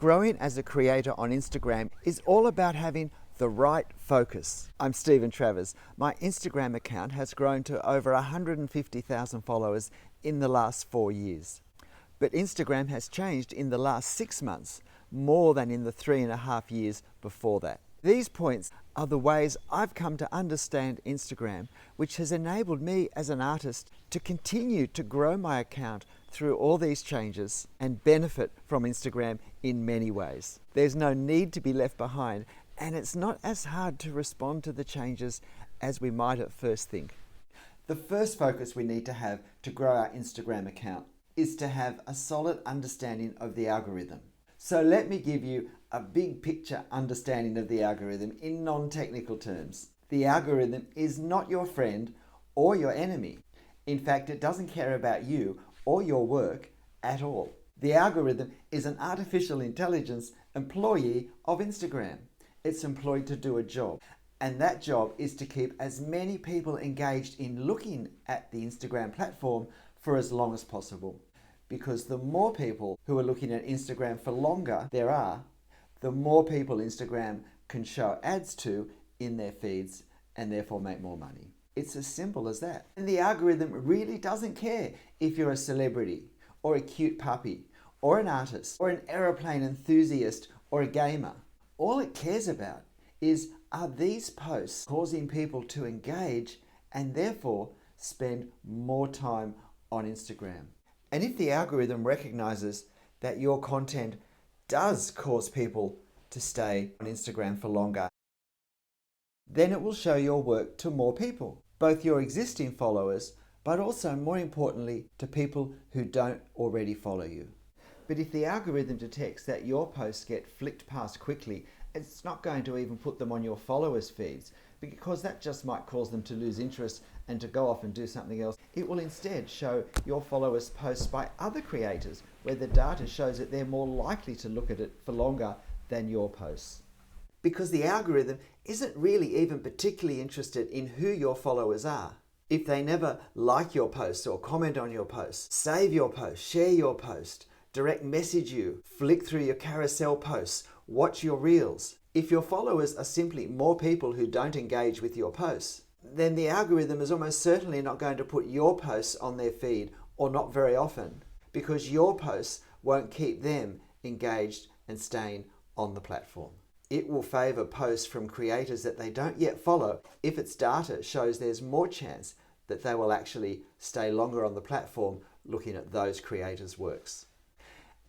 Growing as a creator on Instagram is all about having the right focus. I'm Stephen Travers. My Instagram account has grown to over 150,000 followers in the last 4 years. But Instagram has changed in the last 6 months, more than in the 3.5 years before that. These points are the ways I've come to understand Instagram, which has enabled me as an artist to continue to grow my account through all these changes and benefit from Instagram in many ways. There's no need to be left behind, and it's not as hard to respond to the changes as we might at first think. The first focus we need to have to grow our Instagram account is to have a solid understanding of the algorithm. So let me give you a big picture understanding of the algorithm in non-technical terms. The algorithm is not your friend or your enemy. In fact, it doesn't care about you or your work at all. The algorithm is an artificial intelligence employee of Instagram. It's employed to do a job, and that job is to keep as many people engaged in looking at the Instagram platform for as long as possible. Because the more people who are looking at Instagram for longer there are, the more people Instagram can show ads to in their feeds and therefore make more money. It's as simple as that. And the algorithm really doesn't care if you're a celebrity or a cute puppy or an artist or an aeroplane enthusiast or a gamer. All it cares about is, are these posts causing people to engage and therefore spend more time on Instagram? And if the algorithm recognizes that your content does cause people to stay on Instagram for longer, then it will show your work to more people, both your existing followers, but also more importantly to people who don't already follow you. But if the algorithm detects that your posts get flicked past quickly, it's not going to even put them on your followers' feeds, because that just might cause them to lose interest and to go off and do something else. It will instead show your followers' posts by other creators, where the data shows that they're more likely to look at it for longer than your posts. Because the algorithm isn't really even particularly interested in who your followers are. If they never like your post or comment on your post, save your post, share your post, direct message you, flick through your carousel posts, watch your reels. If your followers are simply more people who don't engage with your posts, then the algorithm is almost certainly not going to put your posts on their feed, or not very often, because your posts won't keep them engaged and staying on the platform. It will favour posts from creators that they don't yet follow if its data shows there's more chance that they will actually stay longer on the platform looking at those creators' works.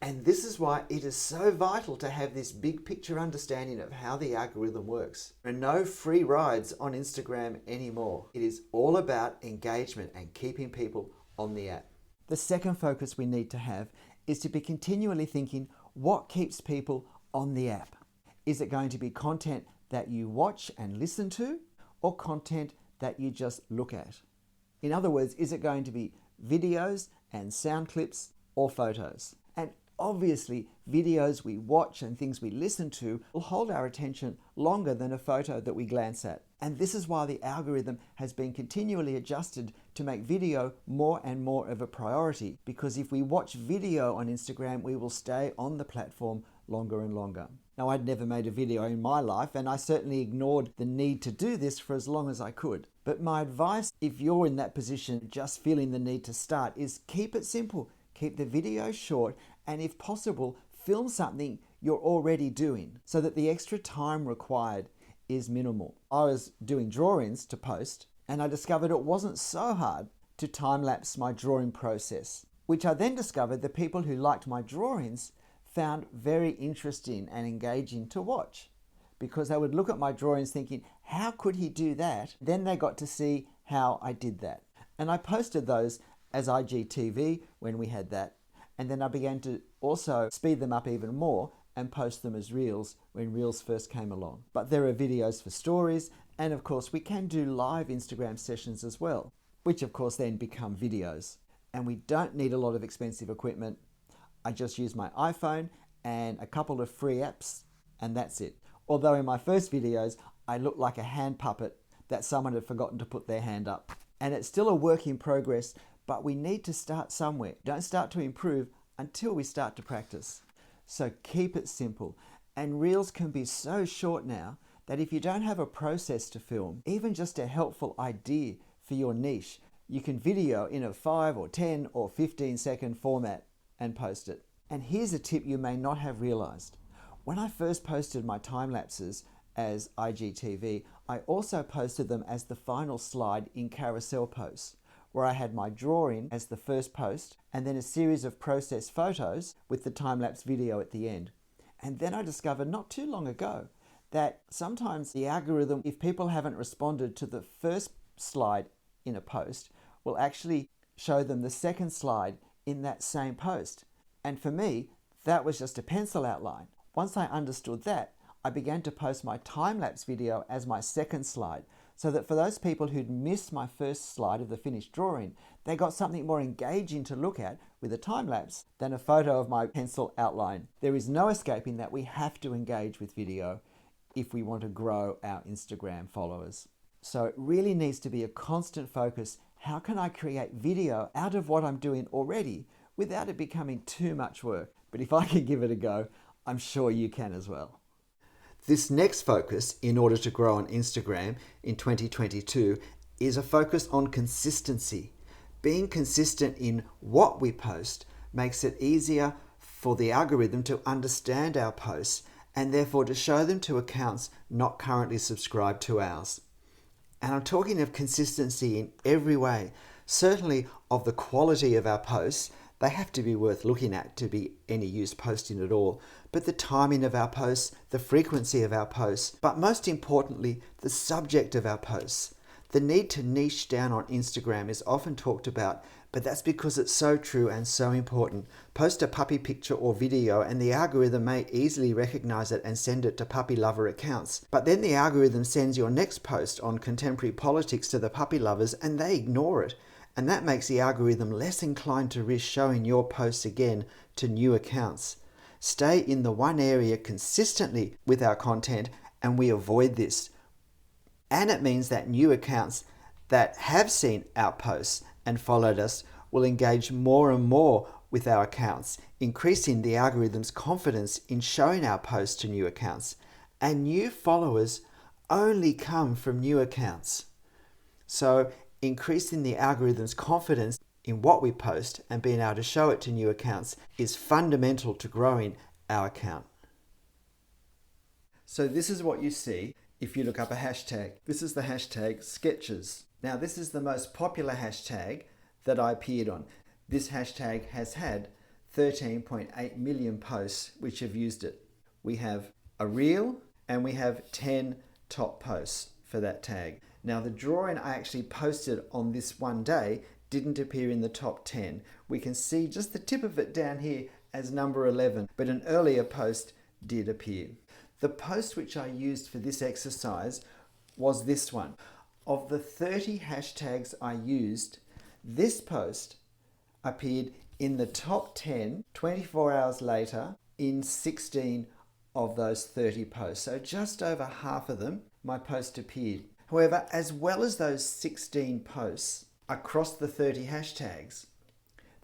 And this is why it is so vital to have this big picture understanding of how the algorithm works. There are no free rides on Instagram anymore. It is all about engagement and keeping people on the app. The second focus we need to have is to be continually thinking, what keeps people on the app? Is it going to be content that you watch and listen to, or content that you just look at? In other words, is it going to be videos and sound clips or photos? And obviously, videos we watch and things we listen to will hold our attention longer than a photo that we glance at. And this is why the algorithm has been continually adjusted to make video more and more of a priority. Because if we watch video on Instagram, we will stay on the platform longer and longer. Now, I'd never made a video in my life, and I certainly ignored the need to do this for as long as I could. But my advice, if you're in that position, just feeling the need to start, is keep it simple. Keep the video short, and if possible, film something you're already doing so that the extra time required is minimal. I was doing drawings to post, and I discovered it wasn't so hard to time-lapse my drawing process, which I then discovered the people who liked my drawings found very interesting and engaging to watch, because they would look at my drawings thinking, how could he do that? Then they got to see how I did that. And I posted those as IGTV when we had that. And then I began to also speed them up even more and post them as Reels when Reels first came along. But there are videos for stories, and of course we can do live Instagram sessions as well, which of course then become videos. And we don't need a lot of expensive equipment. I just use my iPhone and a couple of free apps, and that's it. Although in my first videos, I looked like a hand puppet that someone had forgotten to put their hand up. And it's still a work in progress, but we need to start somewhere. Don't start to improve until we start to practice. So keep it simple. And Reels can be so short now that if you don't have a process to film, even just a helpful idea for your niche, you can video in a 5 or 10 or 15-second format and post it. And here's a tip you may not have realized. When I first posted my time lapses as IGTV, I also posted them as the final slide in carousel posts, where I had my drawing as the first post and then a series of process photos with the time-lapse video at the end. And then I discovered not too long ago that sometimes the algorithm, if people haven't responded to the first slide in a post, will actually show them the second slide in that same post. And for me, that was just a pencil outline. Once I understood that, I began to post my time-lapse video as my second slide, so that for those people who'd missed my first slide of the finished drawing, they got something more engaging to look at with a time-lapse than a photo of my pencil outline. There is no escaping that we have to engage with video if we want to grow our Instagram followers. So it really needs to be a constant focus. How can I create video out of what I'm doing already without it becoming too much work? But if I can give it a go, I'm sure you can as well. This next focus, in order to grow on Instagram in 2022, is a focus on consistency. Being consistent in what we post makes it easier for the algorithm to understand our posts and therefore to show them to accounts not currently subscribed to ours. And I'm talking of consistency in every way, certainly of the quality of our posts. They have to be worth looking at to be any use posting at all. But the timing of our posts, the frequency of our posts, but most importantly, the subject of our posts. The need to niche down on Instagram is often talked about, but that's because it's so true and so important. Post a puppy picture or video and the algorithm may easily recognize it and send it to puppy lover accounts. But then the algorithm sends your next post on contemporary politics to the puppy lovers and they ignore it. And that makes the algorithm less inclined to risk showing your posts again to new accounts. Stay in the one area consistently with our content and we avoid this. And it means that new accounts that have seen our posts and followed us will engage more and more with our accounts, increasing the algorithm's confidence in showing our posts to new accounts. And new followers only come from new accounts. So increasing the algorithm's confidence in what we post and being able to show it to new accounts is fundamental to growing our account. So this is what you see if you look up a hashtag. This is the hashtag sketches. Now this is the most popular hashtag that I appeared on. This hashtag has had 13.8 million posts which have used it. We have a reel and we have 10 top posts for that tag. Now the drawing I actually posted on this one day didn't appear in the top 10. We can see just the tip of it down here as number 11, but an earlier post did appear. The post which I used for this exercise was this one. Of the 30 hashtags I used, this post appeared in the top 10 24 hours later in 16 of those 30 posts. So just over half of them, my post appeared. However, as well as those 16 posts across the 30 hashtags,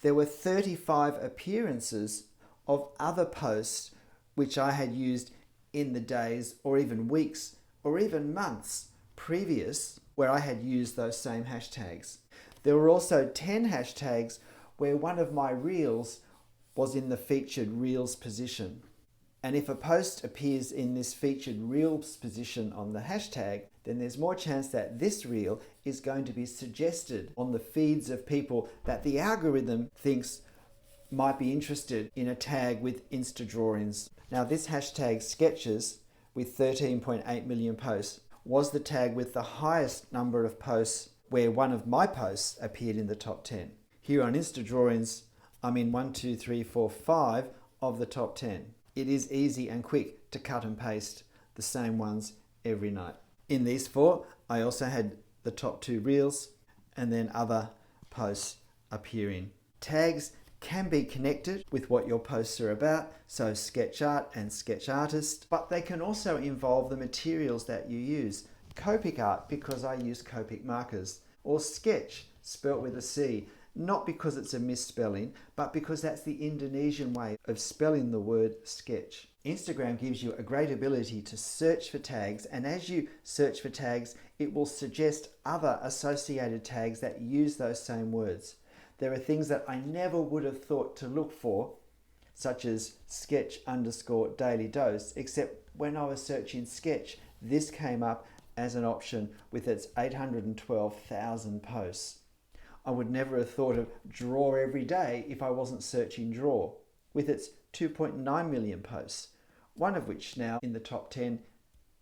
there were 35 appearances of other posts which I had used in the days or even weeks or even months previous where I had used those same hashtags. There were also 10 hashtags where one of my reels was in the featured reels position. And if a post appears in this featured reels position on the hashtag, then there's more chance that this reel is going to be suggested on the feeds of people that the algorithm thinks might be interested in a tag with Insta drawings. Now this hashtag sketches with 13.8 million posts was the tag with the highest number of posts where one of my posts appeared in the top 10. Here on Insta drawings, I'm in 1, 2, 3, 4, 5 of the top 10. It is easy and quick to cut and paste the same ones every night. In these 4, I also had the top 2 reels and then other posts appearing. Tags can be connected with what your posts are about, so sketch art and sketch artist, but they can also involve the materials that you use. Copic art because I use Copic markers, or sketch spelt with a C, not because it's a misspelling, but because that's the Indonesian way of spelling the word sketch. Instagram gives you a great ability to search for tags, and as you search for tags, it will suggest other associated tags that use those same words. There are things that I never would have thought to look for, such as sketch_daily dose, except when I was searching sketch, this came up as an option with its 812,000 posts. I would never have thought of draw every day if I wasn't searching draw, with its 2.9 million posts, one of which now in the top 10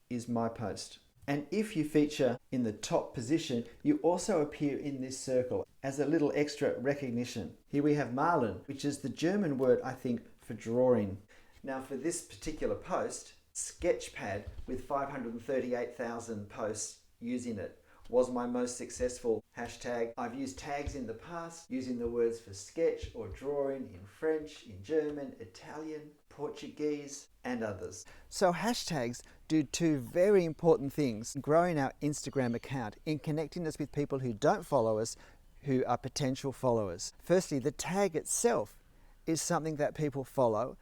is my post. And if you feature in the top position, you also appear in this circle as a little extra recognition. Here we have Malen, which is the German word, I think, for drawing. Now for this particular post, Sketchpad with 538,000 posts using it was my most successful hashtag. I've used tags in the past using the words for sketch or drawing in French, in German, Italian, Portuguese, and others. So hashtags do two very important things: growing our Instagram account, in connecting us with people who don't follow us, who are potential followers. Firstly, the tag itself is something that people follow,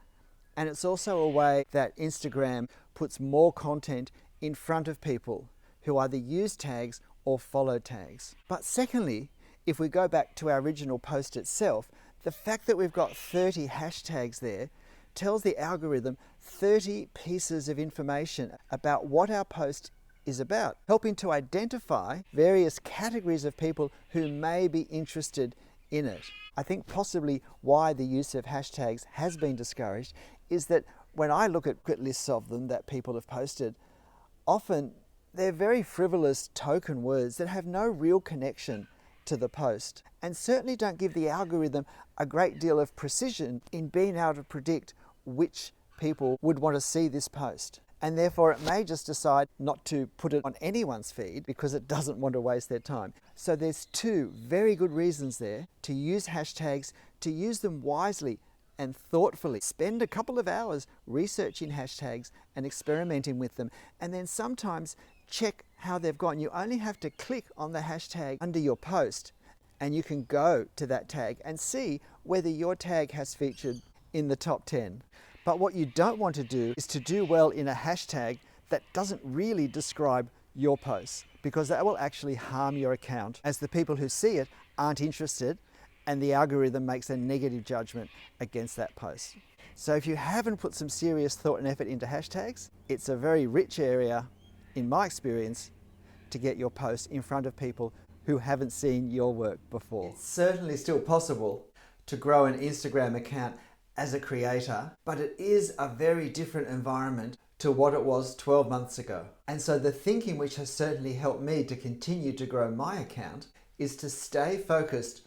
and it's also a way that Instagram puts more content in front of people who either use tags or follow tags. But secondly, if we go back to our original post itself, the fact that we've got 30 hashtags there tells the algorithm 30 pieces of information about what our post is about, helping to identify various categories of people who may be interested in it. I think possibly why the use of hashtags has been discouraged is that when I look at lists of them that people have posted, often they're very frivolous token words that have no real connection to the post, and certainly don't give the algorithm a great deal of precision in being able to predict which people would want to see this post. And therefore it may just decide not to put it on anyone's feed because it doesn't want to waste their time. So there's two very good reasons there to use hashtags, to use them wisely and thoughtfully. Spend a couple of hours researching hashtags and experimenting with them, and then sometimes check how they've gone. You only have to click on the hashtag under your post and you can go to that tag and see whether your tag has featured in the top 10. But what you don't want to do is to do well in a hashtag that doesn't really describe your post, because that will actually harm your account, as the people who see it aren't interested and the algorithm makes a negative judgment against that post. So if you haven't put some serious thought and effort into hashtags, it's a very rich area, in my experience, to get your post in front of people who haven't seen your work before. It's certainly still possible to grow an Instagram account as a creator, but it is a very different environment to what it was 12 months ago. And so the thinking which has certainly helped me to continue to grow my account is to stay focused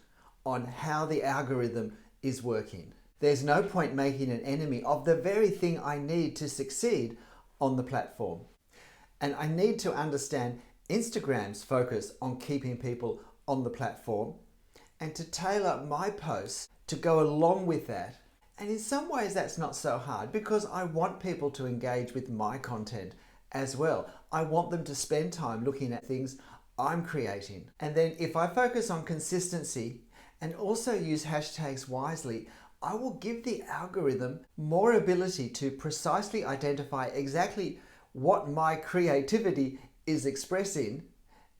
on how the algorithm is working. There's no point making an enemy of the very thing I need to succeed on the platform. And I need to understand Instagram's focus on keeping people on the platform and to tailor my posts to go along with that. And in some ways that's not so hard, because I want people to engage with my content as well. I want them to spend time looking at things I'm creating. And then if I focus on consistency and also use hashtags wisely, I will give the algorithm more ability to precisely identify exactly what my creativity is expressing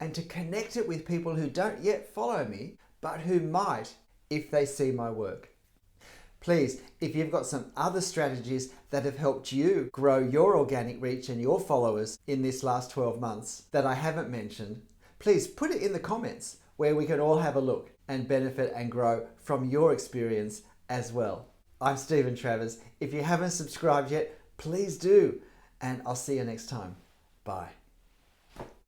and to connect it with people who don't yet follow me, but who might if they see my work. Please, if you've got some other strategies that have helped you grow your organic reach and your followers in this last 12 months that I haven't mentioned, please put it in the comments where we can all have a look and benefit and grow from your experience as well. I'm Stephen Travers. If you haven't subscribed yet, please do, and I'll see you next time. Bye.